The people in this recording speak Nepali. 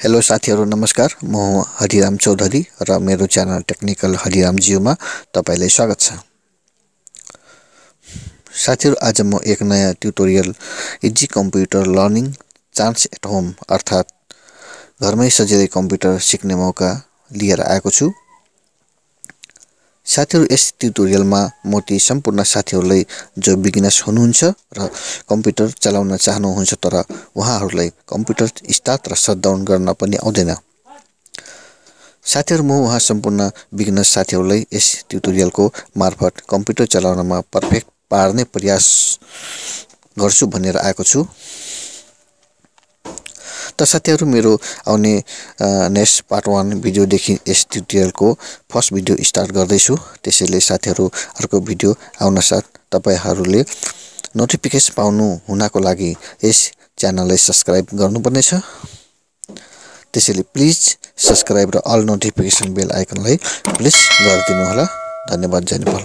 हेलो साथीहरु नमस्कार म हरिराम चौधरी र मेरो च्यानल टेक्निकल हरिरामज्यूमा तपाईलाई स्वागत छ। साथीहरु आज म एक नयाँ tutorial easy computer learning chance at home अर्थात घरमै सजिलै कम्प्युटर सिक्ने मौका लिएर आएको छु। साथीहरु यस ट्युटोरियलमा म ती सम्पूर्ण साथीहरुलाई जो बिगिनर्स हुनुहुन्छ र कम्प्युटर चलाउन चाहनुहुन्छ तर उहाँहरुलाई कम्प्युटर स्टार्ट र शटडाउन गर्न पनि आउँदैन। साथीहरु म उहाँ सम्पूर्ण बिगिनर्स साथीहरुलाई यस ट्युटोरियलको मार्फत कम्प्युटर चलाउनमा परफेक्ट पार्ने प्रयास गर्छु भनेर आएको छु। त साथीहरु मेरो आउने नेक्स्ट पार्ट 1 भिडियो देखि यस ट्युटोरियलको फर्स्ट भिडियो स्टार्ट गर्दै छु। त्यसैले साथीहरु अर्को भिडियो आउन साथ तपाईहरुले नोटिफिकेसन पाउनु हुनको लागि यस च्यानललाई सब्स्क्राइब गर्नुपर्ने छ। त्यसैले प्लिज सब्स्क्राइब र अल नोटिफिकेसन बेल आइकनलाई प्लिज गरिदिनु होला। धन्यवाद। जय नेपाल।